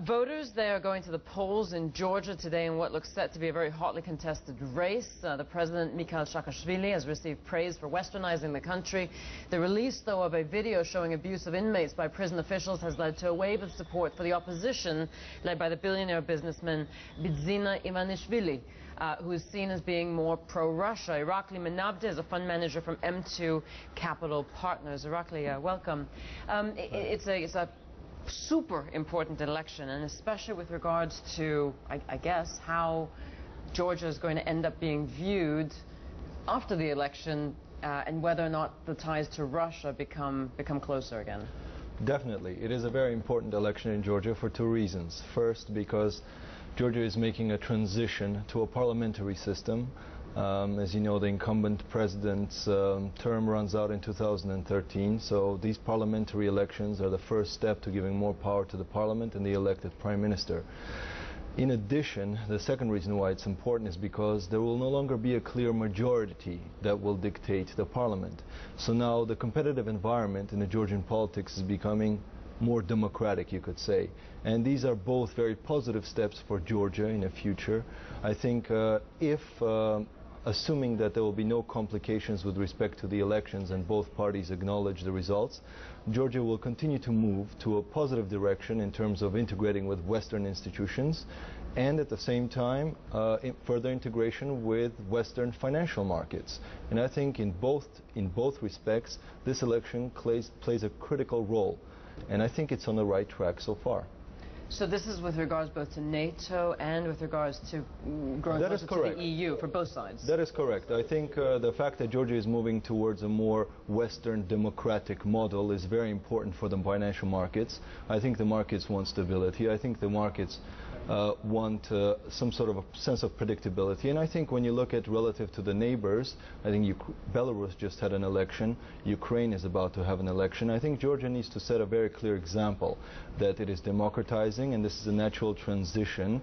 Voters, they are going to the polls in Georgia today in what looks set to be a very hotly contested race. The president, Mikhail Saakashvili, has received praise for westernizing the country. The release, though, of a video showing abuse of inmates by prison officials has led to a wave of support for the opposition, led by the billionaire businessman Bidzina Ivanishvili, who is seen as being more pro-Russia. Irakli Menabde is a fund manager from M2 Capital Partners. Irakli, welcome. It's a super important election, and especially with regards to, I guess, how Georgia is going to end up being viewed after the election, and whether or not the ties to Russia become closer again. Definitely. It is a very important election in Georgia for two reasons. First, because Georgia is making a transition to a parliamentary system. As you know, the incumbent president's term runs out in 2013, so these parliamentary elections are the first step to giving more power to the parliament and the elected prime minister. In addition, the second reason why it's important is because there will no longer be a clear majority that will dictate the parliament. So now the competitive environment in the Georgian politics is becoming more democratic, you could say. And these are both very positive steps for Georgia in the future. I think assuming that there will be no complications with respect to the elections and both parties acknowledge the results, Georgia will continue to move to a positive direction in terms of integrating with Western institutions and at the same time further integration with Western financial markets. And I think in both respects this election plays a critical role, and I think it's on the right track so far. So this is with regards both to NATO and with regards to growing closer to the EU for both sides? That is correct. I think the fact that Georgia is moving towards a more Western democratic model is very important for the financial markets. I think the markets want stability. I think the markets want some sort of a sense of predictability. And I think when you look at relative to the neighbors, I think Belarus just had an election, Ukraine is about to have an election. I think Georgia needs to set a very clear example that it is democratizing, and this is a natural transition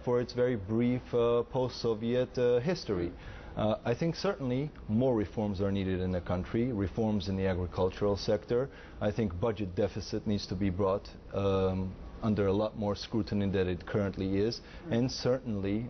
for its very brief post-Soviet history. I think certainly more reforms are needed in the country, reforms in the agricultural sector. I think budget deficit needs to be brought under a lot more scrutiny than it currently is, and certainly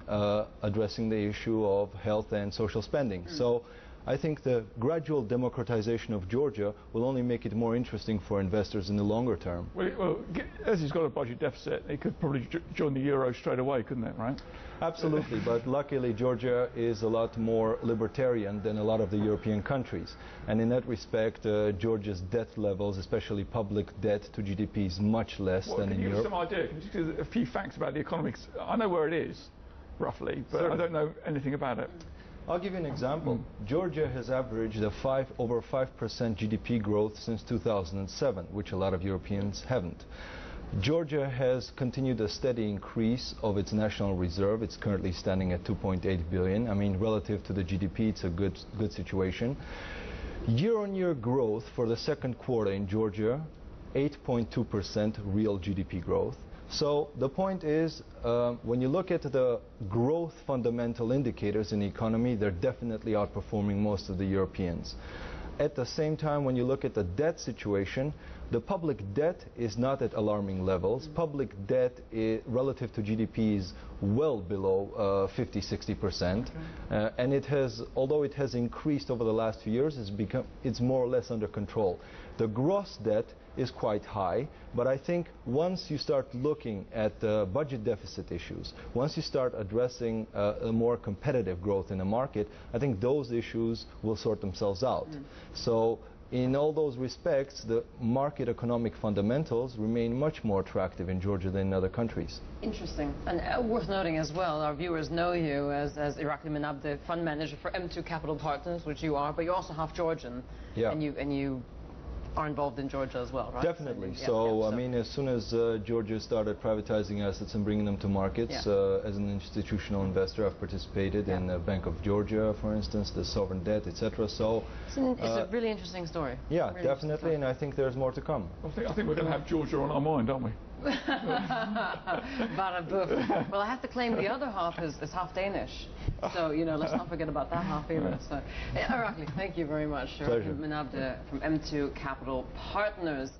addressing the issue of health and social spending. So I think the gradual democratization of Georgia will only make it more interesting for investors in the longer term. Well, as it's got a budget deficit, it could probably join the euro straight away, couldn't it, right? Absolutely, but luckily Georgia is a lot more libertarian than a lot of the European countries. And in that respect, Georgia's debt levels, especially public debt to GDP, is much less than in Europe. Can you give us some idea? Can you just give a few facts about the economics? I know where it is, roughly, but I don't know anything about it. I'll give you an example. Georgia has averaged over 5% GDP growth since 2007, which a lot of Europeans haven't. Georgia has continued a steady increase of its national reserve. It's currently standing at 2.8 billion. I mean, relative to the GDP, it's a good situation. Year-on-year growth for the second quarter in Georgia, 8.2% real GDP growth. So the point is, when you look at the growth fundamental indicators in the economy, they're definitely outperforming most of the Europeans. At the same time, when you look at the debt situation, the public debt is not at alarming levels. Public debt relative to GDP is well below 50–60%, and it has, although it has increased over the last few years, it's more or less under control. The gross debt is quite high, but I think once you start looking at budget deficit issues, once you start addressing a more competitive growth in the market, I think those issues will sort themselves out. So in all those respects, the market economic fundamentals remain much more attractive in Georgia than in other countries. Interesting. And worth noting as well, our viewers know you as Irakli Menabde, fund manager for M2 Capital Partners, which you are, but you're also half Georgian. Yeah. And you are involved in Georgia as well, right? Definitely. So, I mean, as soon as Georgia started privatizing assets and bringing them to markets, as an institutional investor, I've participated in the Bank of Georgia, for instance, the sovereign debt, etc. So it's a really interesting story. Yeah, really definitely, and I think there's more to come. I think we're going to have Georgia on our mind, aren't we? Barabouf. Well, I have to claim the other half is half Danish. So, you know, let's not forget about that half either. So, Irakli, thank you very much. Pleasure. Menabde from M2 Capital Partners.